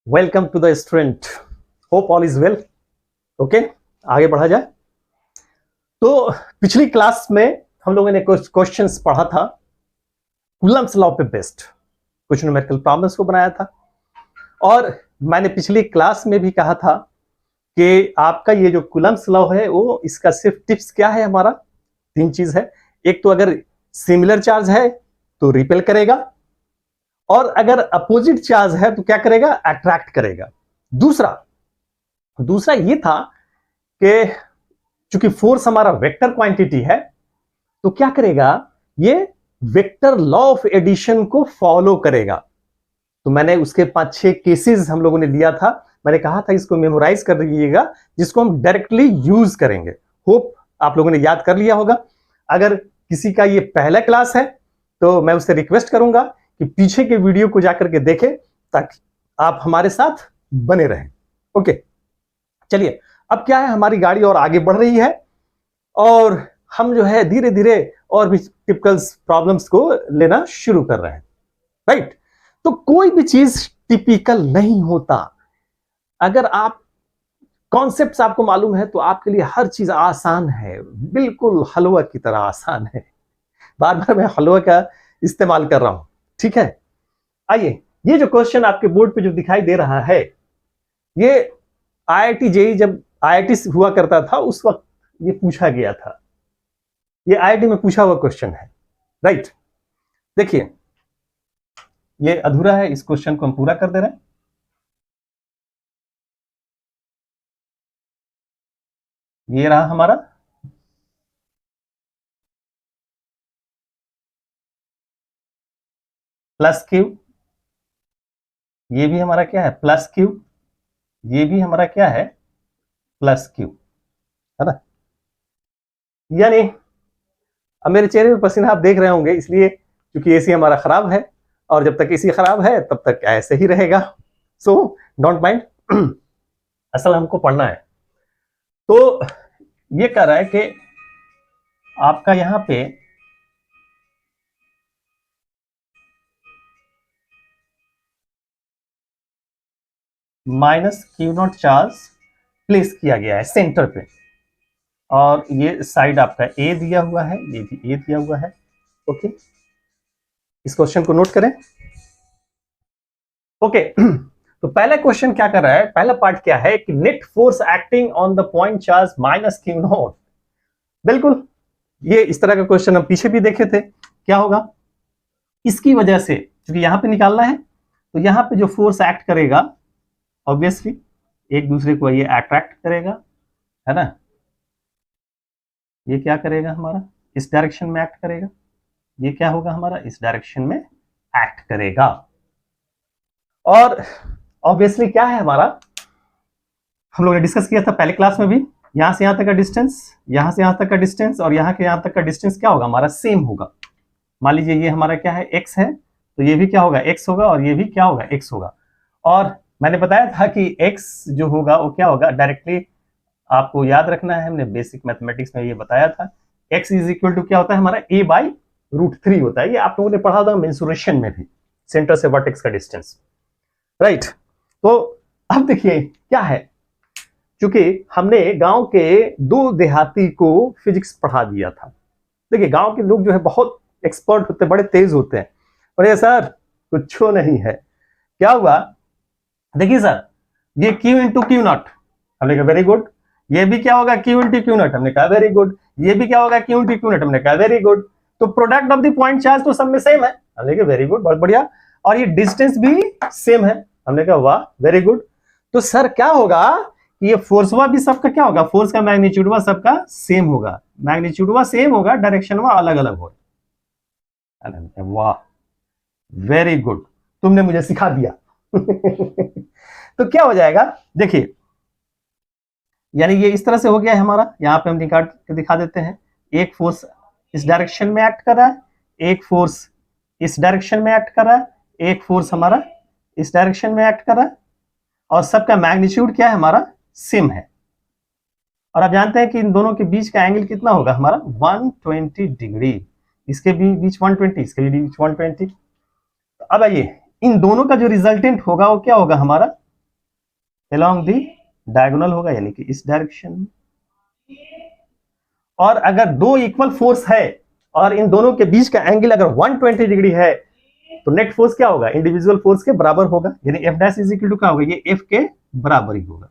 Welcome to the student, hope all is well. Okay, आगे बढ़ा जाए। तो पिछली क्लास में हम लोगों ने कुछ क्वेश्चंस पढ़ा था कूलम्ब्स लॉ पे बेस्ड, कुछ न्यूमेरिकल प्रॉब्लम्स को बनाया था। और मैंने पिछली क्लास में भी कहा था कि आपका ये जो कूलम्ब्स लॉ है वो इसका सिर्फ टिप्स क्या है, हमारा तीन चीज है। एक तो अगर सिमिलर चार्ज है तो रिपेल करेगा, और अगर अपोजिट चार्ज है तो क्या करेगा, अट्रैक्ट करेगा। दूसरा ये था कि चूंकि फोर्स हमारा वेक्टर क्वांटिटी है तो क्या करेगा, ये वेक्टर लॉ ऑफ एडिशन को फॉलो करेगा। तो मैंने उसके 5-6 केसेस हम लोगों ने लिया था, मैंने कहा था इसको मेमोराइज कर लीजिएगा, जिसको हम डायरेक्टली यूज करेंगे। होप आप लोगों ने याद कर लिया होगा। अगर किसी का ये पहला क्लास है तो मैं उससे रिक्वेस्ट करूंगा कि पीछे के वीडियो को जाकर के देखें ताकि आप हमारे साथ बने रहें। ओके, चलिए अब क्या है, हमारी गाड़ी और आगे बढ़ रही है और हम जो है धीरे धीरे और भी टिपिकल प्रॉब्लम्स को लेना शुरू कर रहे हैं, राइट। तो कोई भी चीज टिपिकल नहीं होता। अगर आप कॉन्सेप्ट्स आपको मालूम है तो आपके लिए हर चीज आसान है, बिल्कुल हलवा की तरह आसान है। बार बार मैं हलवा का इस्तेमाल कर रहा हूं, ठीक है। आइए, ये जो क्वेश्चन आपके बोर्ड पे जो दिखाई दे रहा है, ये आईआईटी जेईई जब आईआईटी हुआ करता था उस वक्त ये पूछा गया था। ये आईआईटी में पूछा हुआ क्वेश्चन है, राइट। देखिए ये अधूरा है, इस क्वेश्चन को हम पूरा कर दे रहे हैं। ये रहा हमारा प्लस क्यू, ये भी हमारा क्या है प्लस क्यू, ये भी हमारा क्या है प्लस क्यू, है ना। यानी अब मेरे चेहरे पे पसीना आप देख रहे होंगे, इसलिए क्योंकि एसी हमारा खराब है और जब तक एसी खराब है तब तक ऐसे ही रहेगा। सो डोंट माइंड, असल हमको पढ़ना है। तो ये कह रहा है कि आपका यहां पे minus Q not charge place किया गया है सेंटर पे, और ये साइड आपका ए दिया हुआ है, ये भी ए दिया हुआ है। ओके, इस क्वेश्चन को नोट करें। ओके, तो पहला क्वेश्चन क्या कर रहा है, पहला पार्ट क्या है कि net force acting on the point charge minus Q not. बिल्कुल, ये इस तरह का क्वेश्चन हम पीछे भी देखे थे। क्या होगा, इसकी वजह से क्योंकि यहां पे निकालना है तो यहां पे जो फोर्स एक्ट करेगा ऑब्वियसली एक दूसरे को ये अट्रैक्ट करेगा, है ना। ये क्या करेगा, हमारा इस डायरेक्शन में एक्ट करेगा, ये क्या होगा हमारा इस डायरेक्शन में एक्ट करेगा। और ऑब्वियसली क्या है हमारा, हम लोग ने डिस्कस किया था पहले क्लास में भी, यहां से यहां तक का डिस्टेंस, यहां से यहां तक का डिस्टेंस और यहां के यहां तक का डिस्टेंस क्या होगा हमारा सेम होगा। मान लीजिए ये हमारा क्या है x है, तो ये भी क्या होगा x होगा और ये भी क्या होगा x होगा। और मैंने बताया था कि x जो होगा वो क्या होगा, डायरेक्टली आपको याद रखना है, हमने बेसिक मैथमेटिक्स में ये बताया था, x इज इक्वल टू क्या होता है हमारा a/√3 होता है। ये आप लोगों ने पढ़ा था मेंसुरेशन में भी, सेंटर से वर्टेक्स का डिस्टेंस, राइट। तो अब देखिए क्या है, क्योंकि हमने गांव के 2 देहाती को फिजिक्स पढ़ा दिया था। देखिए गांव के लोग जो है बहुत एक्सपर्ट होते हैं, बड़े तेज होते हैं। बोले सर कुछ नहीं है, क्या हुआ, देखिए सर ये Q इंटू क्यू नॉट, हमने कहा वेरी गुड। ये भी क्या होगा Q इंटू क्यू नॉट, हमने कहा वेरी गुड। ये भी क्या होगा Q इंटू क्यू नॉट, हमने कहा वेरी गुड। तो product of the point charge तो सब में सेम है, हमने कहा वेरी गुड, बहुत बढ़िया। और ये डिस्टेंस भी सेम है, हमने कहा वाह वेरी गुड। तो सर क्या होगा कि ये फोर्सवा भी सबका क्या होगा, फोर्स का मैग्नीट्यूडवा सबका सेम होगा, मैग्नीट्यूडवा सेम होगा, डायरेक्शनवा अलग अलग होगा। वाह वेरी गुड, तुमने मुझे सिखा दिया। तो क्या हो जाएगा, देखिए यानी ये इस तरह से हो गया है हमारा, यहां पे हम निकाल के दिखा देते हैं। एक फोर्स इस डायरेक्शन में एक्ट कर रहा है, एक फोर्स इस डायरेक्शन में एक्ट कर रहा है, एक फोर्स हमारा इस डायरेक्शन में एक्ट कर रहा है, और सबका मैग्नीट्यूड क्या है हमारा सेम है। और आप जानते हैं कि इन दोनों के बीच का एंगल कितना होगा हमारा 120 डिग्री, इसके भी बीच 120, इसके भी बीच 120। अब आइए इन दोनों का जो रिजल्टेंट होगा वो क्या होगा हमारा along the डायगोनल होगा, यानी कि इस डायरेक्शन में। और अगर दो इक्वल फोर्स है और इन दोनों के बीच का एंगल अगर 120 डिग्री है तो नेट फोर्स क्या होगा, इंडिविजुअल फोर्स के बराबर होगा, यानी F dash is equal to क्या होगा, ये एफ के बराबर ही होगा।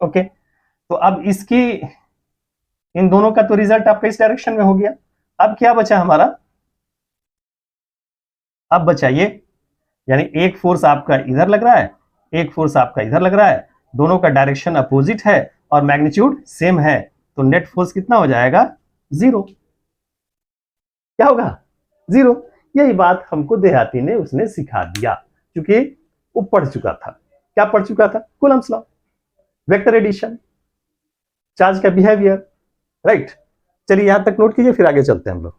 ओके, तो अब इसकी इन दोनों का तो रिजल्ट आपका इस डायरेक्शन में हो गया। अब क्या बचा हमारा, अब बचा ये, यानी एक फोर्स आपका इधर लग रहा है, एक फोर्स आपका इधर लग रहा है, दोनों का डायरेक्शन अपोजिट है और मैग्नीट्यूड सेम है, तो नेट फोर्स कितना हो जाएगा, जीरो। क्या होगा, जीरो। यही बात हमको देहाती ने उसने सिखा दिया, क्योंकि वो पढ़ चुका था। क्या पढ़ चुका था, Coulomb's law, vector addition, charge का बिहेवियर, राइट। चलिए यहां तक नोट कीजिए, फिर आगे चलते हैं हम लोग।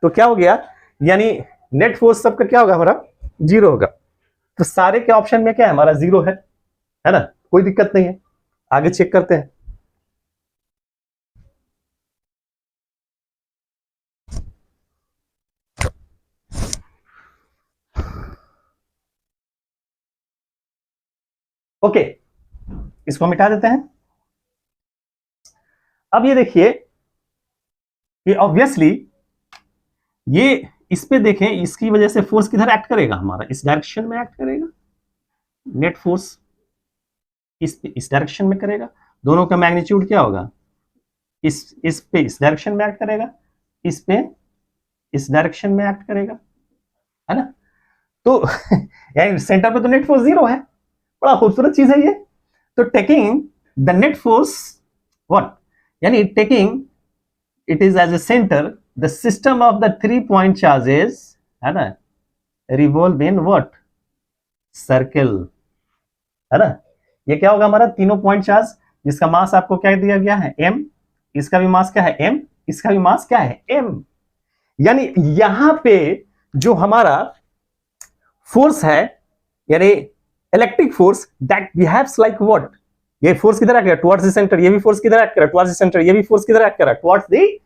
तो क्या हो गया, यानी नेट फोर्स सबका क्या होगा, हमारा जीरो होगा। तो सारे के ऑप्शन में क्या है, हमारा जीरो है ना, कोई दिक्कत नहीं है। आगे चेक करते हैं। ओके, इसको मिटा देते हैं। अब ये देखिए कि ऑब्वियसली ये इस पे देखें, इसकी वजह से फोर्स किधर एक्ट करेगा, हमारा इस डायरेक्शन में एक्ट करेगा। नेट फोर्स इस डायरेक्शन में करेगा, दोनों का मैग्नीट्यूड क्या होगा, इस पे इस डायरेक्शन में एक्ट करेगा, इस पे इस डायरेक्शन में एक्ट करेगा, है ना। तो यानी सेंटर पे तो नेट फोर्स जीरो है, बड़ा खूबसूरत चीज है ये। तो taking the net force what, यानी taking it is as a centre the system of the 3 point charges, है ना, रिवॉल्व इन व्हाट, सर्कल, है ना। ये क्या होगा, हमारा तीनों पॉइंट चार्ज, जिसका मास आपको क्या दिया गया है, m, इसका भी मास क्या है m, इसका भी मास क्या है m। यानी यहां पे जो हमारा फोर्स है, यानी electric force that behaves like what, ये फोर्स किधर एक्ट कर रहा है, टुवर्ड्स द सेंटर, ये भी फोर्स किधर एक्ट कर रहा है, टुवर्ड्स द सेंटर, ये भी फोर्स किधर एक्ट कर रहा है, टुवर्ड्स द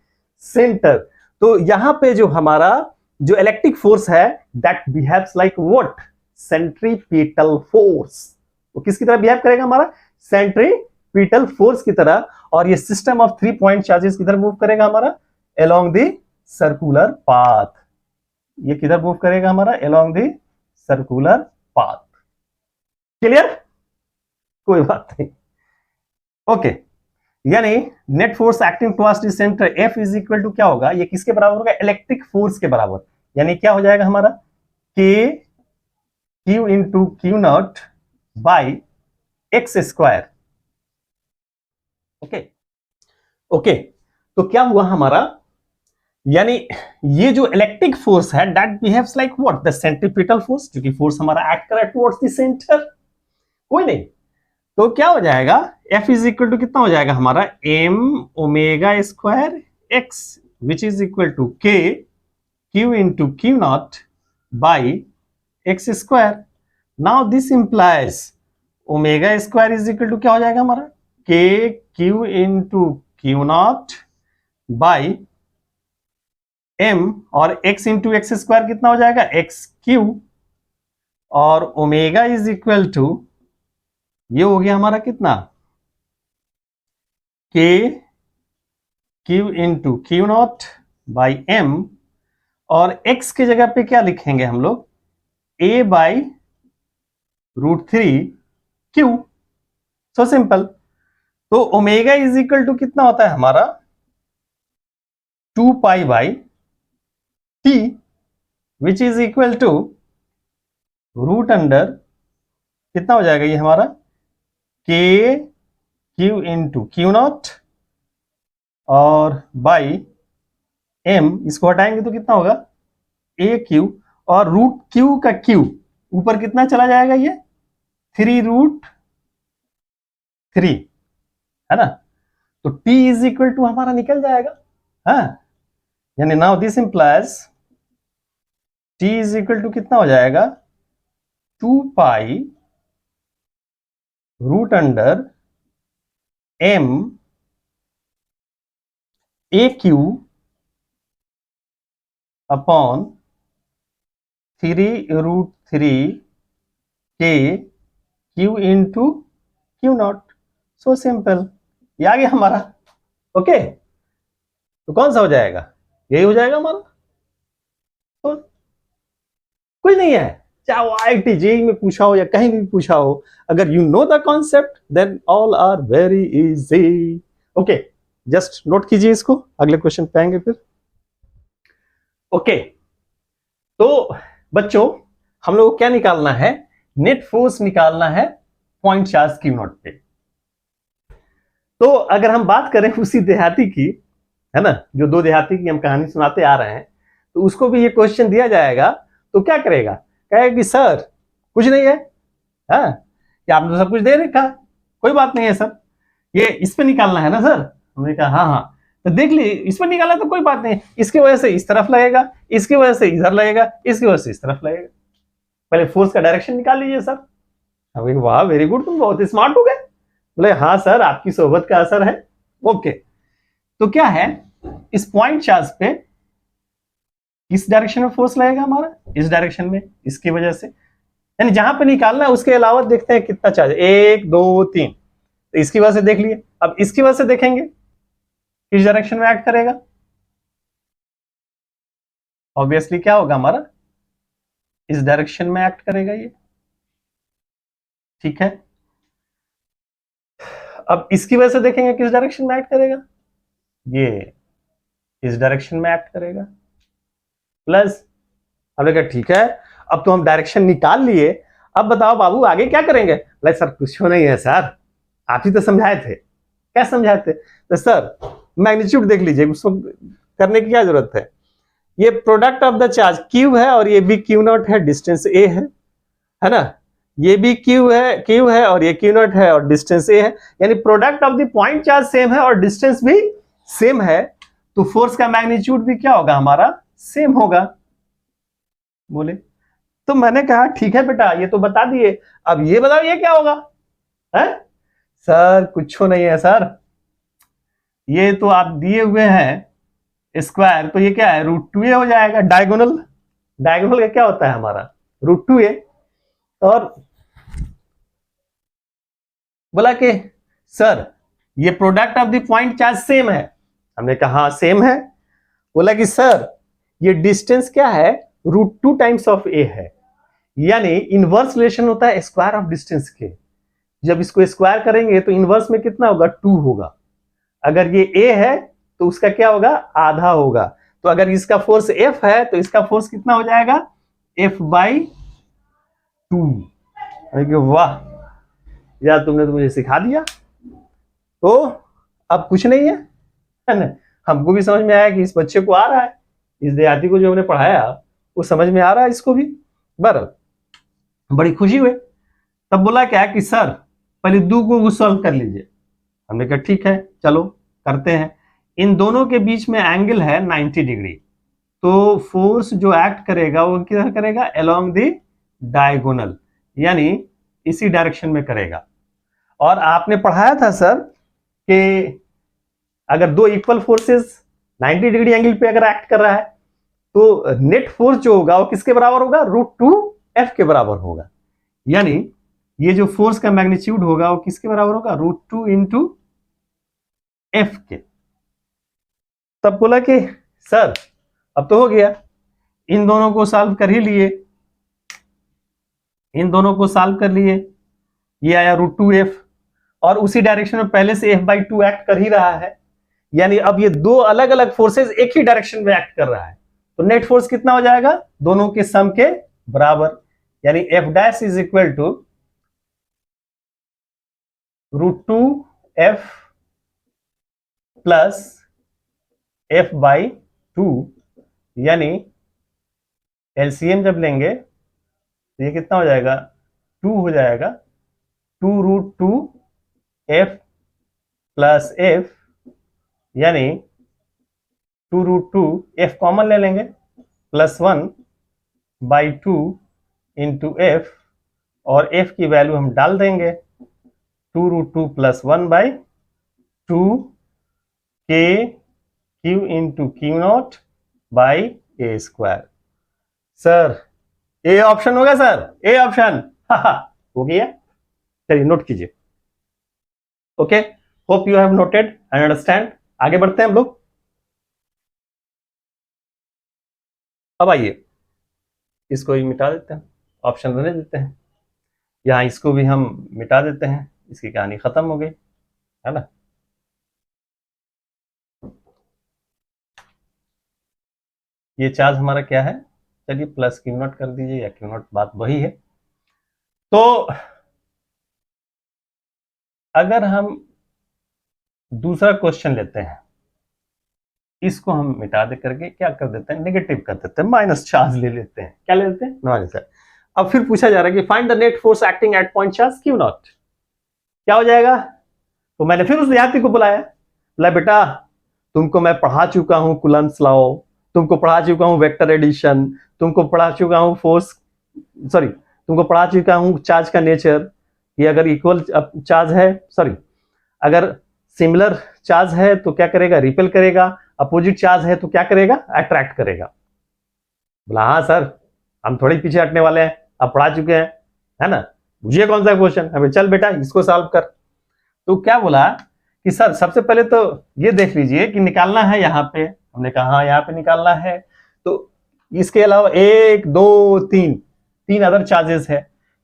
सेंटर। तो यहां पे जो हमारा जो इलेक्ट्रिक फोर्स है that behaves like what, centripetal force, वो किसकी तरह बिहेव करेगा, हमारा सेंट्रीपिटल फोर्स की तरह। और ये सिस्टम ऑफ 3 पॉइंट चार्जेस किधर मूव करेगा, हमारा अलोंग द सर्कुलर पाथ। ये किधर मूव करेगा, हमारा along the circular path. Clear, कोई बात नहीं। ओके, यानी net force acting towards the centre F is equal to क्या होगा, ये किसके बराबर होगा, इलेक्ट्रिक फोर्स के बराबर। यानी क्या हो जाएगा हमारा, के Q into Q naught by X square. Okay okay, तो क्या हुआ हमारा, यानी ये जो इलेक्ट्रिक फोर्स है that behaves like what, the centripetal force, क्योंकि फोर्स हमारा एक्ट कर रहा है टुवर्ड्स द सेंटर, कोई नहीं। तो क्या हो जाएगा, F इज इक्वल टू कितना हो जाएगा हमारा, m omega square x, which is equal to k q into Q naught by X square. Now this implies omega square is equal to क्या हो जाएगा हमारा, k q into Q naught by m, और x into X square कितना हो जाएगा, X Q, और omega is equal to ये हो गया हमारा कितना, k Q into Q naught by M, और x की जगह पे क्या लिखेंगे हम लोग, a by √3 Q. So simple. तो ओमेगा इज इक्वल टू कितना होता है हमारा, 2 pi by t, which is equal to root under कितना हो जाएगा ये हमारा, k Q into Q naught और बाई m, इसको हटाएंगे तो कितना होगा, ए क्यू, और रूट क्यू का क्यू ऊपर कितना चला जाएगा, ये 3√3, है ना। तो t इज इक्वल टू हमारा निकल जाएगा, हाँ। यानी now this implies t is equal to कितना हो जाएगा, 2 pi root under m A Q upon 3√3 k Q into Q naught, so simple, ये आ गया हमारा। ओके, तो कौन सा हो जाएगा, यही हो जाएगा हमारा। तो कुछ नहीं है, चाहे वो IIT जेईई में पूछा हो या कहीं भी पूछा हो, अगर you know the concept then all are very easy. Okay, just note कीजिए इसको, अगले क्वेश्चन पे आएंगे फिर। ओके, तो बच्चों हम लोग को क्या निकालना है, नेट फोर्स निकालना है पॉइंट चार्ज क्यू नॉट पे। तो अगर हम बात करें उसी देहाती की, है ना, जो दो देहाती की हम कहानी सुनाते आ रहे हैं, तो उसको भी ये क्वेश्चन दिया जाएगा तो क्या करेगा, कहेगा कि सर कुछ नहीं है, हाँ कि आपने तो सब कुछ दे रखा है, कोई बात नहीं है सर, ये इस पे निकालना है ना सर। हमने कहा हाँ हाँ, तो देख ली इस पर निकाला तो कोई बात नहीं, इसकी वजह से इस तरफ लगेगा, इसकी वजह से इधर लगेगा, इसकी वजह से इस तरफ लगेगा, पहले फोर्स का डायरेक्शन निकाल लीजिए सर। अब वाह वेरी गुड, तुम बहुत स्मार्ट हो गए। बोले हाँ सर, आपकी सोहबत का असर है। ओके, तो क्या है, इस पॉइंट चार्ज पे किस डायरेक्शन में फोर्स लगेगा हमारा, इस डायरेक्शन में, इसकी वजह से, यानी जहां पे निकालना है उसके अलावा देखते हैं कितना चार्ज, 1 2 3, तो इसकी वजह से देख लिए, अब इसकी वजह से देखेंगे किस डायरेक्शन में एक्ट करेगा। ऑब्वियसली क्या होगा हमारा, इस डायरेक्शन में एक्ट करेगा ये, ठीक है। अब इसकी वजह से देखेंगे किस डायरेक्शन में एक्ट करेगा, ये इस डायरेक्शन में एक्ट करेगा। प्लस हमने कहा ठीक है, अब तो हम डायरेक्शन निकाल लिए, अब बताओ बाबू आगे क्या करेंगे। लाइक सर कुछ नहीं है सर, आप ही तो समझाए थे। क्या समझाए थे, तो सर मैग्नीट्यूड देख लीजिए, उसको करने की क्या जरूरत है, ये product of the charge Q है और ये भी क्यू नॉट है, डिस्टेंस ए है ना, ये भी क्यू है और ये क्यू नॉट है और डिस्टेंस ए है, यानी product of the point charge same है और डिस्टेंस भी सेम है, तो फोर्स का मैग्नीट्यूड भी क्या होगा हमारा, सेम होगा। बोले तो मैंने कहा ठीक है बेटा, ये तो बता दिए, अब ये बताओ ये क्या होगा है। सर कुछ नहीं है सर, ये तो आप दिए हुए हैं स्क्वायर, तो ये क्या है, √2a हो जाएगा, डायगोनल, डायगोनल का क्या होता है हमारा, √2a। और बोला कि सर ये product of the point charge same है, हमने कहा हाँ सेम है। बोला कि सर ये डिस्टेंस क्या है, √2 टाइम्स ऑफ a है, यानी इनवर्स रिलेशन होता है स्क्वायर ऑफ डिस्टेंस के, जब इसको स्क्वायर करेंगे तो इनवर्स में कितना होगा, 2 होगा। अगर ये a है तो उसका क्या होगा, आधा होगा। तो अगर इसका फोर्स F है तो इसका फोर्स कितना हो जाएगा, F/2। वाह यार, तुमने तो मुझे सिखा दिया। तो अब कुछ नहीं है ना, हमको भी समझ में आया कि इस बच्चे को आ रहा है, इस देहाती को जो हमने पढ़ाया वो समझ में आ रहा है इसको भी। बराबर, बड़ी खुशी हुई। तब बोला क्या कि सर पहले दो को सॉल्व कर लीजिए। हमने कहा ठीक है चलो करते हैं। इन दोनों के बीच में एंगल है 90 डिग्री, तो फोर्स जो एक्ट करेगा वो किधर करेगा, अलोंग द डायगोनल, यानी इसी डायरेक्शन में करेगा। और आपने पढ़ाया था सर कि अगर दो इक्वल फोर्सेस 90 डिग्री एंगल पे अगर एक्ट कर रहा है तो नेट फोर्स जो होगा वो किसके बराबर होगा, √2f के बराबर होगा। यानी ये जो फोर्स का मैग्नीट्यूड होगा वो किसके बराबर होगा, √2 इंटू एफ के। तब बोला कि सर अब तो हो गया, इन दोनों को सॉल्व कर ही लिए, इन दोनों को सॉल्व कर लिए, ये आया √2f और उसी डायरेक्शन में पहले से f/2 एक्ट कर ही रहा है, यानी अब ये दो अलग अलग फोर्सेस एक ही डायरेक्शन में एक्ट कर रहा है, तो नेट फोर्स कितना हो जाएगा, दोनों के सम के बराबर, यानी F' is equal to √2f plus f/2, यानी एलसीएम जब लेंगे तो ये कितना हो जाएगा, 2 हो जाएगा, 2√2f प्लस f, यानी 2√2f कॉमन ले लेंगे, प्लस 1/2 इंटू f, और f की वैल्यू हम डाल देंगे 2√2 plus 1/2 k q into Q naught by A square. Sir A option होगा, सर ए ऑप्शन हो गया, चलिए नोट कीजिए। Okay, hope you have noted and understand. आगे बढ़ते हैं हम लोग। अब आइए इसको ही मिटा देते हैं, ऑप्शन रहने देते हैं, यहां इसको भी हम मिटा देते हैं, इसकी कहानी खत्म हो गई, है ना। ये चार्ज हमारा क्या है, चलिए प्लस क्यू नॉट कर दीजिए, या क्यू नॉट, बात वही है। तो अगर हम दूसरा क्वेश्चन लेते हैं, इसको हम मिटा दे करके क्या कर देते हैं, नेगेटिव कर देते हैं, माइनस चार्ज ले लेते हैं। क्या ले लेते हैं, माइनस चार्ज। अब फिर पूछा जा रहा है कि find the net force acting at point charge Q not, क्या हो जाएगा। तो मैंने फिर उस विद्यार्थी को बुलाया, बोला बेटा तुमको मैं पढ़ा चुका हूं कूलम्ब्स लॉ, तुमको पढ़ा चुका हूं वेक्टर एडिशन, तुमको पढ़ा चुका हूं फोर्स, सॉरी तुमको पढ़ा चुका हूं चार्ज का नेचर, ये अगर इक्वल चार्ज है, सॉरी अगर सिमिलर चार्ज है तो क्या करेगा, रिपेल करेगा, अपोजिट चार्ज है तो क्या करेगा, अट्रैक्ट करेगा। बोला हाँ सर, हम थोड़ी पीछे हटने वाले हैं, आप पढ़ा चुके हैं, है ना, मुझे कौन सा क्वेश्चन, अबे चल बेटा इसको सॉल्व कर। तो क्या बोला कि सर सबसे पहले तो ये देख लीजिए कि निकालना है यहाँ पे, हमने कहा हाँ यहाँ पे निकालना है, तो इसके अलावा एक दो तीन अदर चार्जेस है,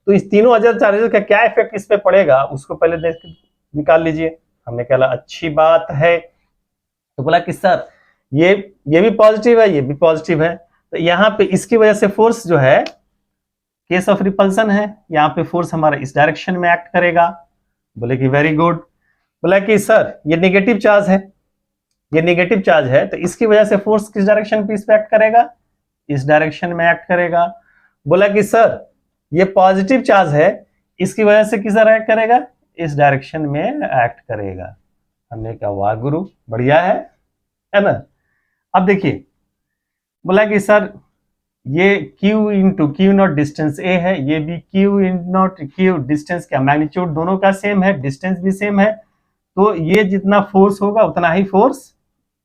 तो इस तीनों अदर चार्जेस का क्या इफेक्ट इस पे पड़ेगा उसको पहले देख निकाल लीजिए। हमने कहा अच्छी बात है। तो बोला कि सर ये भी पॉजिटिव है, ये भी पॉजिटिव है, तो यहाँ पे इसकी वजह से फोर्स जो है केस ऑफ रिपल्सन है, यहाँ पे फोर्स हमारा इस डायरेक्शन में एक्ट करेगा। बोले कि वेरी गुड। बोला कि सर ये नेगेटिव चार्ज है, ये नेगेटिव चार्ज है, तो इसकी वजह से फोर्स किस डायरेक्शन पे इस पे एक्ट करेगा, इस डायरेक्शन में एक्ट करेगा। बोला कि सर ये पॉजिटिव चार्ज है, इसकी वजह से किस तरह एक्ट करेगा, इस डायरेक्शन में एक्ट करेगा। हमने कहा वाह गुरु बढ़िया है ना। अब देखिए बोला कि सर ये Q into Q naught distance a है, ये भी Q नॉट क्यू डिस्टेंस का मैग्नीट्यूड दोनों का सेम है, डिस्टेंस भी सेम है, तो ये जितना फोर्स होगा उतना ही फोर्स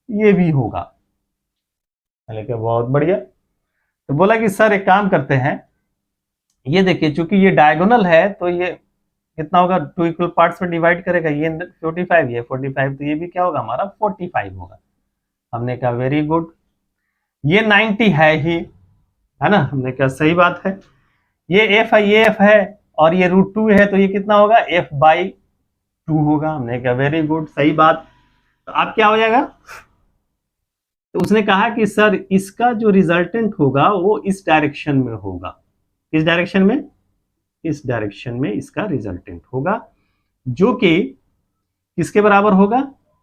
ये भी होगा। लेकिन बहुत बढ़िया। तो बोला कि सर एक काम करते हैं, ये देखिए चूंकि ये डायगोनल है तो ये कितना होगा, टू इक्वल पार्ट्स में डिवाइड करेगा, ये 45 ये 45, तो ये भी क्या होगा हमारा 45 होगा। हमने कहा वेरी गुड। ये 90 है ही, है ना, हमने कहा सही बात है। ये एफ है, ये एफ है, और ये √2 है, तो ये कितना होगा, f/2 होगा। हमने कहा वेरी गुड, सही बात। तो अब क्या हो जाएगा, तो उसने कहा कि सर इसका जो रिजल्टेंट होगा वो इस डायरेक्शन में होगा, इस डायरेक्शन में, इस डायरेक्शन में इसका रिजल्टेंट होगा, जो कि किसके बराबर होगा,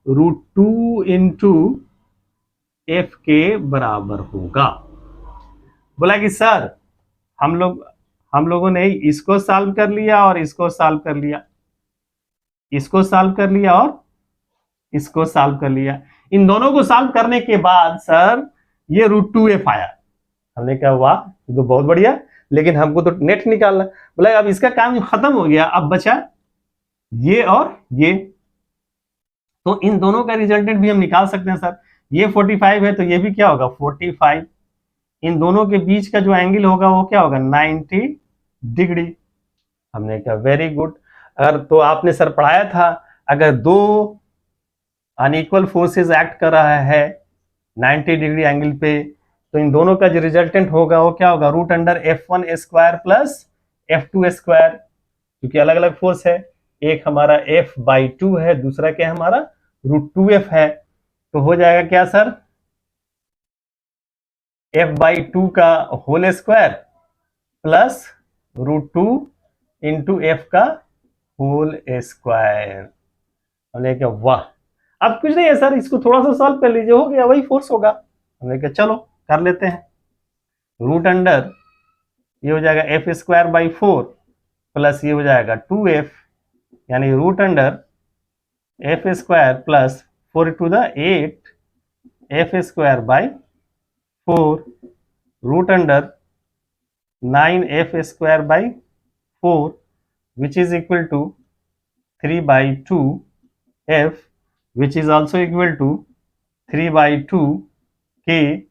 √2 इंटू एफ के बराबर होगा। बोला कि सर हम लोगों ने इसको सॉल्व कर लिया और इसको सॉल्व कर लिया, इसको सॉल्व कर लिया और इसको सॉल्व कर लिया, इन दोनों को सॉल्व करने के बाद सर ये √2f आया। हमने कहा वाह ये तो बहुत बढ़िया, लेकिन हमको तो नेट निकालना। बोला अब इसका काम खत्म हो गया, अब बचा ये और ये, तो इन दोनों का रिजल्टेंट भी हम निकाल सकते हैं सर। ये 45 है तो ये भी क्या होगा 45, इन दोनों के बीच का जो एंगल होगा वो क्या होगा 90 डिग्री। हमने कहा वेरी गुड। अगर तो आपने सर पढ़ाया था, अगर दो अनइक्वल फोर्सेस एक्ट कर रहा है 90 डिग्री एंगल पे, तो इन दोनों का जो रिजल्टेंट होगा वो क्या होगा, √f1² प्लस f2², क्योंकि अलग अलग फोर्स है, एक हमारा f/2 है, दूसरा क्या हमारा √2f है, तो हो जाएगा क्या सर, f/2 का whole square plus √2 into f का होल स्क्वायर। हमने कहा वाह, अब कुछ नहीं है सर, इसको थोड़ा सा सॉल्व कर लीजिए, हो गया, वही फोर्स होगा। हमने कहा चलो कर लेते हैं, √अंडर ये हो जाएगा f²/4 प्लस ये हो जाएगा 2f, यानी √अंडर f² plus 4 to the 8 f²/4 √अंडर 9f²/4 which is equal to 3/2 f which is also equal to 3/2 k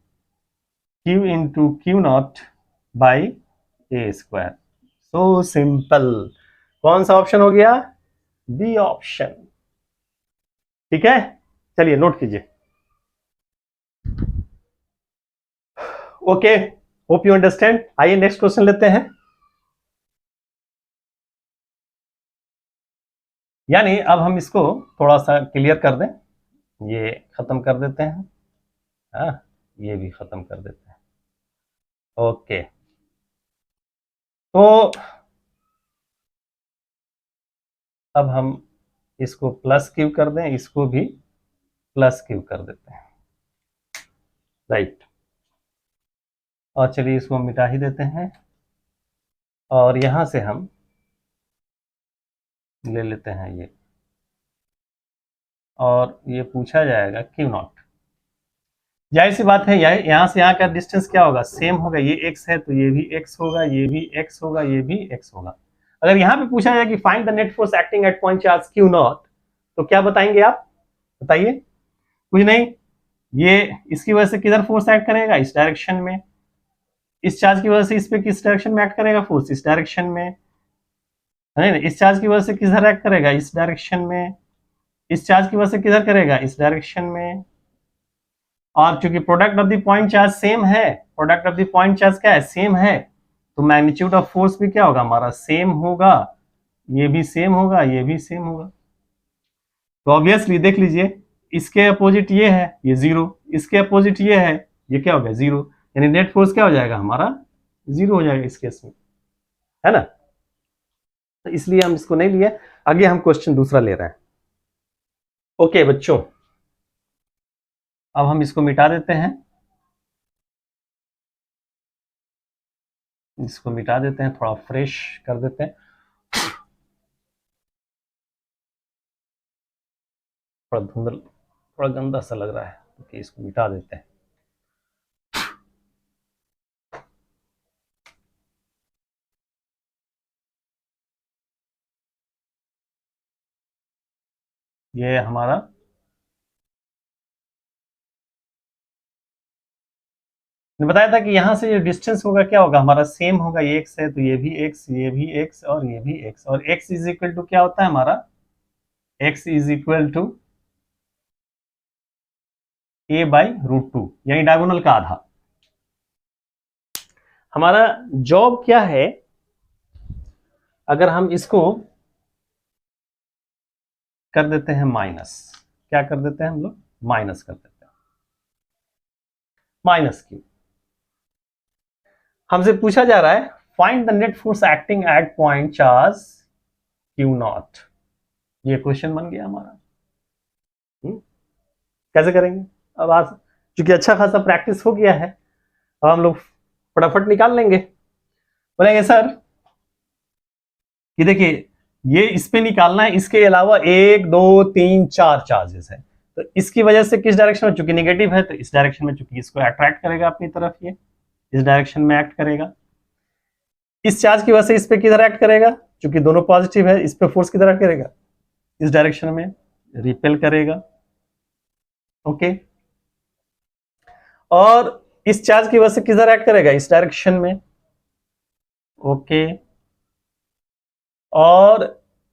q into q naught by a square। So simple. कौन सा ऑप्शन हो गया, बी ऑप्शन। ठीक है, चलिए नोट कीजिए। Okay, hope you understand. आइए नेक्स्ट क्वेश्चन लेते हैं। यानी अब हम इसको थोड़ा सा क्लियर कर दें, ये खत्म कर देते हैं, हाँ ये भी खत्म कर देते हैं। ओके, तो अब हम इसको प्लस क्यू कर दें, इसको भी प्लस क्यू कर देते हैं, राइट। और चलिए इसको हम मिटा ही देते हैं, और यहां से हम ले लेते हैं ये, और ये पूछा जाएगा क्यू नॉट। जाहिर सी बात है, यहां से यहाँ का डिस्टेंस क्या होगा, सेम होगा। ये x है तो ये भी x होगा, ये भी x होगा, ये भी x होगा। अगर यहाँ पे पूछा जाए कि find the net force acting at point charge Q not, तो क्या बताएंगे आप, बताइए। कुछ नहीं, ये इसकी वजह से किधर फोर्स एक्ट करेगा, इस डायरेक्शन में। इस चार्ज की वजह से इस पे किस डायरेक्शन में एक्ट करेगा फोर्स, इस डायरेक्शन में, है ना। इस चार्ज की वजह से किधर एक्ट करेगा, इस डायरेक्शन में। इस चार्ज की वजह से किधर करेगा, इस डायरेक्शन में। और चूंकि product of the point charge same है, product of the point charge क्या है, सेम है, तो मैग्नीट्यूड ऑफ फोर्स भी क्या होगा हमारा, सेम होगा। ये भी सेम होगा, ये भी सेम होगा। तो ऑब्वियसली देख लीजिए, इसके अपोजिट ये है, ये जीरो, इसके अपोजिट ये है, ये क्या हो गया, जीरो। यानी नेट फोर्स क्या हो जाएगा हमारा, जीरो हो जाएगा इस केस में, है ना। तो इसलिए हम इसको नहीं लिए, आगे हम क्वेश्चन दूसरा ले रहे हैं। ओके बच्चों, अब हम इसको मिटा देते हैं, इसको मिटा देते हैं, थोड़ा फ्रेश कर देते हैं। थोड़ा धुंधल, थोड़ा गंदा सा लग रहा है, तो इसको मिटा देते हैं। ये हमारा ने बताया था कि यहां से जो डिस्टेंस होगा क्या होगा हमारा, सेम होगा। ये x है तो ये भी x, ये भी x और ये भी x, और x इज इक्वल टू क्या होता है हमारा, x is equal to a/√2, यानी डायगोनल का आधा। हमारा जॉब क्या है, अगर हम इसको कर देते हैं माइनस, क्या कर देते हैं हम लोग, माइनस कर देते हैं, माइनस क्यू। हमसे पूछा जा रहा है find the net force acting at point charge Q not. ये क्वेश्चन बन गया हमारा। कैसे करेंगे, अब आज चूंकि अच्छा खासा प्रैक्टिस हो गया है, अब हम लोग फटाफट निकाल लेंगे। बोलेंगे सर कि देखिए ये इस पे निकालना है, इसके अलावा 1 2 3 4 चार्जेस है, तो इसकी वजह से किस डायरेक्शन में, चूंकि नेगेटिव है तो इस डायरेक्शन में, चूंकि इसको अट्रैक्ट करेगा अपनी तरफ, ये इस डायरेक्शन में एक्ट करेगा। इस चार्ज की वजह से इस पे किधर एक्ट करेगा, चूंकि दोनों पॉजिटिव है, इस पे फोर्स किधर एक्ट करेगा, इस डायरेक्शन में, रिपेल करेगा। ओके, और इस चार्ज की वजह से किधर एक्ट करेगा, इस डायरेक्शन में। ओके, और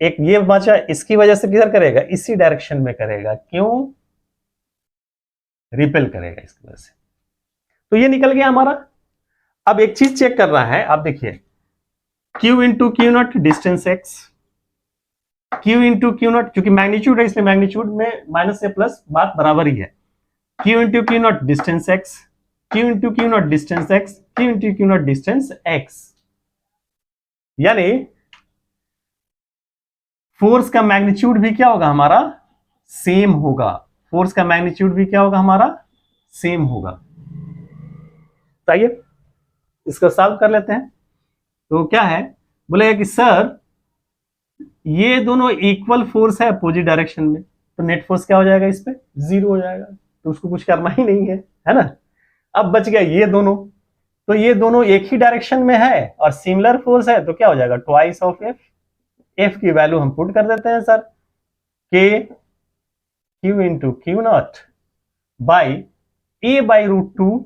एक ये बचा, इसकी वजह से किधर करेगा, इसी डायरेक्शन में करेगा। क्यों, रिपेल करेगा इसकी वजह से। तो ये निकल गया हमारा। अब एक चीज चेक करना है, आप देखिए Q into Q naught distance x, Q into Q not, क्योंकि मैग्नीट्यूड है इसलिए मैग्नीट्यूड में माइनस से प्लस बात बराबर ही है। Q into Q naught distance x, Q into Q naught distance x, Q into Q naught distance x, यानी force का मैग्नीट्यूड भी क्या होगा हमारा, सेम होगा। फोर्स का मैग्नीट्यूड भी क्या होगा हमारा, सेम होगा। तो आइए इसको सॉल्व कर लेते हैं। तो क्या है, बोलेगा कि सर ये दोनों इक्वल फोर्स है अपोजिट डायरेक्शन में, तो नेट फोर्स क्या हो जाएगा, इस पे जीरो हो जाएगा, तो उसको कुछ करना ही नहीं है ना। अब बच गया ये दोनों, तो ये दोनों एक ही डायरेक्शन में है और सिमिलर फोर्स है, तो क्या हो जाएगा, ट्वाइस ऑफ एफ। एफ की वैल्यू हम पुट कर देते हैं sir, K Q into Q naught by a/√2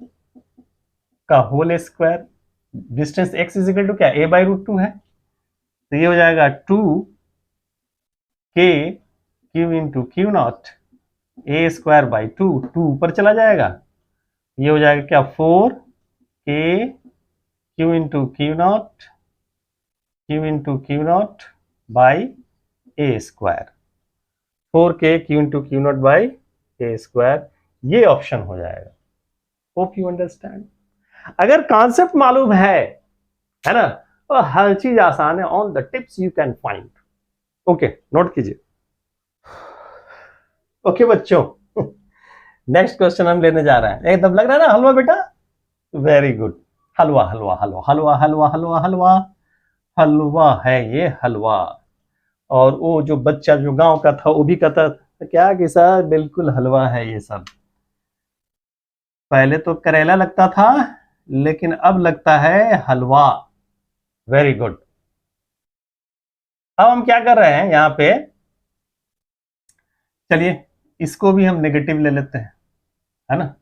का whole square. Distance x is equal to क्या, a/√2 है, तो ये हो जाएगा 2 k q into Q not a square by 2, 2 ऊपर चला जाएगा, ये हो जाएगा क्या 4k Q into Q naught by A square, 4k Q into Q naught by A square, ये ऑप्शन हो जाएगा। Hope you understand. अगर कॉन्सेप्ट मालूम है ना, तो हर चीज आसान है, on the tips you can find. Okay, note कीजिए। ओके बच्चों, नेक्स्ट क्वेश्चन हम लेने जा रहे हैं। एकदम लग रहा है ना हलवा बेटा, वेरी गुड। हलवा हलवा हलवा हलवा हलवा हलवा हलवा हलवा है ये, हलवा। और वो जो बच्चा जो गांव का था वो भी कहता क्या कि सर बिल्कुल हलवा है ये सब। पहले तो करेला लगता था, लेकिन अब लगता है हलवा। Very good. अब हम क्या कर रहे हैं यहां पे, चलिए इसको भी हम नेगेटिव ले लेते हैं, है ना।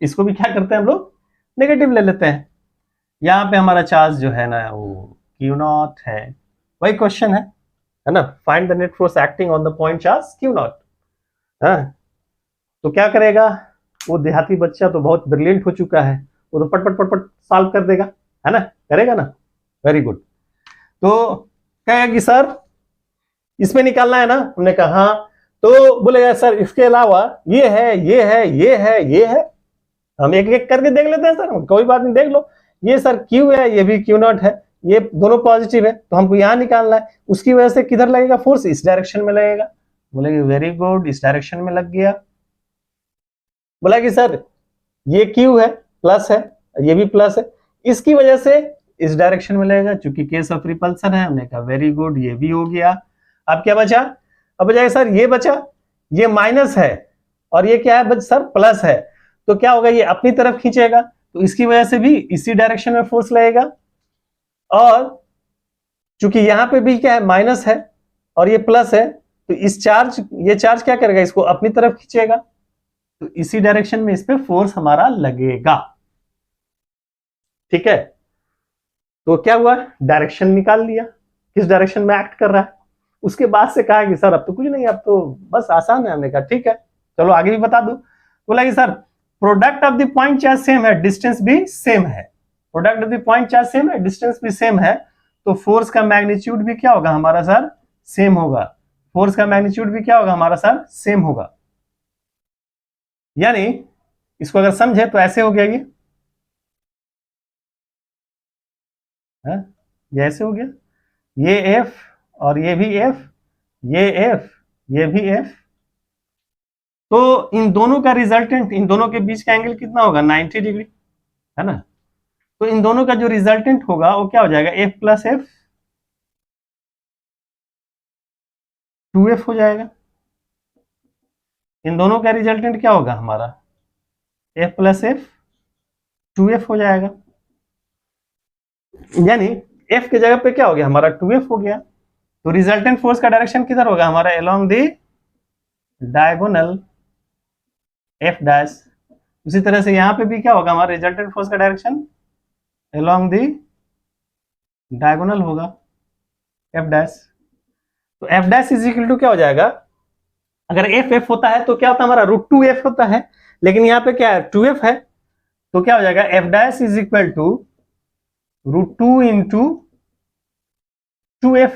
इसको भी क्या करते हैं हम लोग, नेगेटिव ले लेते हैं। यहां पे हमारा चार्ज जो है ना वो क्यू नॉट है, वही क्वेश्चन है ना। Find the net force acting on the point charge Q not. तो क्या करेगा वो देहाती बच्चा, तो बहुत ब्रिलियंट हो चुका है, वो तो पट पट पट पट सॉल्व कर देगा, है ना, करेगा ना। Very good. तो कहेगा कि सर इसमें निकालना है ना, हमने कहा हाँ। तो बोलेगा सर इसके अलावा ये है, ये है, ये है, ये है। हम एक एक करके देख लेते हैं सर, कोई बात नहीं, देख लो। ये सर क्यू है, ये भी क्यू नॉट है, ये दोनों पॉजिटिव है, तो हमको यहां निकालना है। उसकी वजह से किधर लगेगा फोर्स, इस डायरेक्शन में लगेगा। बोलेगा वेरी गुड, इस डायरेक्शन में लग गया। बोला कि सर ये क्यू है, प्लस है, ये भी प्लस है, इसकी वजह से इस डायरेक्शन में लगेगा, चूंकि केस ऑफ रिपल्सन है। हमने कहा वेरी गुड, ये भी हो गया। अब क्या बचा, अब बचाए सर ये बचा, ये माइनस है और ये क्या है सर प्लस है। तो क्या होगा, ये अपनी तरफ खींचेगा, तो इसकी वजह से भी इसी डायरेक्शन में फोर्स लगेगा। और चूंकि यहां पे भी क्या है माइनस है और ये प्लस है, तो इस चार्ज, ये चार्ज क्या करेगा, इसको अपनी तरफ खींचेगा, तो इसी डायरेक्शन में इस पे फोर्स हमारा लगेगा। ठीक है, तो क्या हुआ, डायरेक्शन निकाल लिया, किस डायरेक्शन में एक्ट कर रहा है। उसके बाद से कहा कि सर अब तो कुछ नहीं, अब तो बस आसान है। हमने कहा ठीक है, चलो आगे भी बता दो। बोला कि sir product of the point charge same है, डिस्टेंस भी सेम है। Product of the point charge same है, डिस्टेंस भी सेम है, तो फोर्स का मैग्नीट्यूड भी क्या होगा हमारा सर, सेम होगा। फोर्स का मैग्नीट्यूड भी क्या होगा हमारा सर, सेम होगा। यानी इसको अगर समझे तो ऐसे हो गया ये ऐसे हो गया, ये एफ और ये भी एफ, ये एफ, ये भी एफ। तो इन दोनों का रिजल्टेंट, इन दोनों के बीच का एंगल कितना होगा, 90 डिग्री, है ना। तो इन दोनों का जो रिजल्टेंट होगा वो क्या हो जाएगा, एफ प्लस एफ, 2f हो जाएगा। इन दोनों का रिजल्टेंट क्या होगा हमारा, एफ प्लस एफ, 2f हो जाएगा। यानी f की जगह पे क्या हो गया हमारा, 2f हो गया। तो रिजल्टेंट फोर्स का डायरेक्शन किधर होगा हमारा, along the diagonal f dash. उसी तरह से यहां पे भी क्या होगा हमारा, रिजल्टेंट फोर्स का डायरेक्शन अलोंग द डायगोनल होगा f डैश। तो f dash is equal to क्या हो जाएगा, अगर f f होता है तो क्या होता है हमारा, √2f होता है, लेकिन यहाँ पे क्या है 2f है, तो क्या हो जाएगा f dash is equal to √2 into 2f।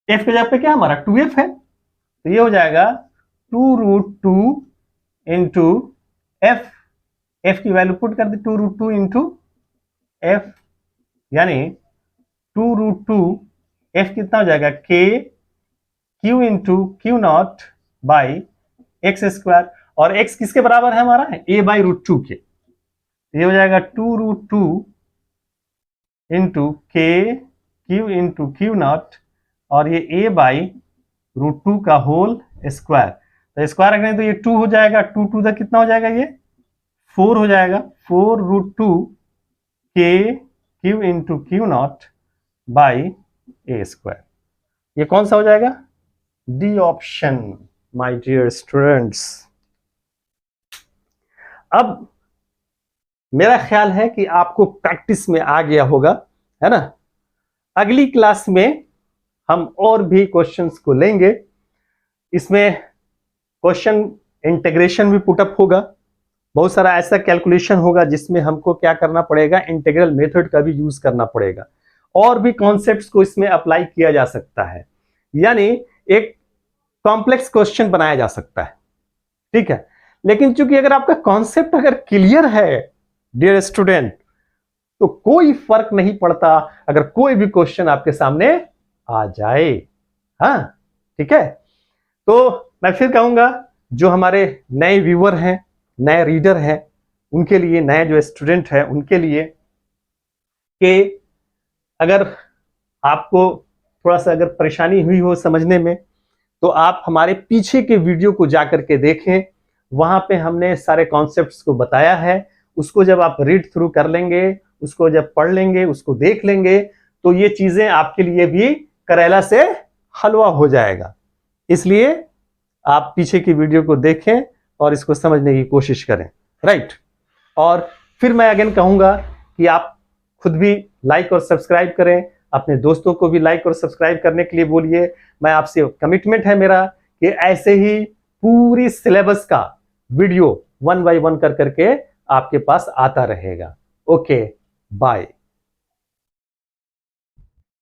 f के जगह पे क्या हमारा 2f है, तो ये हो जाएगा 2√2 इंटू f, f की वैल्यू पुट कर दी 2√2 इंटू f, यानी 2√2 f कितना हो जाएगा, k q into Q naught by X square. और x किसके बराबर है हमारा, a बाई √2 के। ये हो जाएगा 2√2 इंटू के क्यू इंटू क्यू नॉट, और ये a बाई √2 का होल स्क्वायर। तो स्क्वायर रखने तो ये 2 हो जाएगा, 2 2 तक कितना हो जाएगा, ये 4 हो जाएगा, 4√2 के Q into Q naught by A square. ये कौन सा हो जाएगा, D option my dear students. अब मेरा ख्याल है कि आपको प्रैक्टिस में आ गया होगा, है ना। अगली क्लास में हम और भी क्वेश्चंस को लेंगे, इसमें क्वेश्चन इंटीग्रेशन भी पुटअप होगा, बहुत सारा ऐसा कैलकुलेशन होगा जिसमें हमको क्या करना पड़ेगा, इंटीग्रल मेथड का भी यूज करना पड़ेगा, और भी कॉन्सेप्ट्स को इसमें अप्लाई किया जा सकता है, यानी एक कॉम्प्लेक्स क्वेश्चन बनाया जा सकता है, ठीक है। लेकिन चूंकि अगर आपका कॉन्सेप्ट अगर क्लियर है डियर स्टूडेंट, तो कोई फर्क नहीं पड़ता अगर कोई भी क्वेश्चन आपके सामने आ जाए। हाँ, ठीक है। तो मैं फिर कहूंगा, जो हमारे नए व्यूअर हैं, नए रीडर हैं, उनके लिए, नए जो स्टूडेंट हैं उनके लिए, कि अगर आपको थोड़ा सा अगर परेशानी हुई हो समझने में, तो आप हमारे पीछे के वीडियो को जाकर के देखें, वहां पे हमने सारे कॉन्सेप्ट्स को बताया है। उसको जब आप रीड थ्रू कर लेंगे, उसको जब पढ़ लेंगे, उसको देख लेंगे, तो ये चीजें आपके लिए भी करेला से हलवा हो जाएगा। इसलिए आप पीछे की वीडियो को देखें और इसको समझने की कोशिश करें, राइट। और फिर मैं अगेन कहूंगा कि आप खुद भी लाइक और सब्सक्राइब करें, अपने दोस्तों को भी लाइक और सब्सक्राइब करने के लिए बोलिए। मैं आपसे कमिटमेंट है मेरा कि ऐसे ही पूरी सिलेबस का वीडियो 1 बाय 1 कर करके आपके पास आता रहेगा। Okay, bye.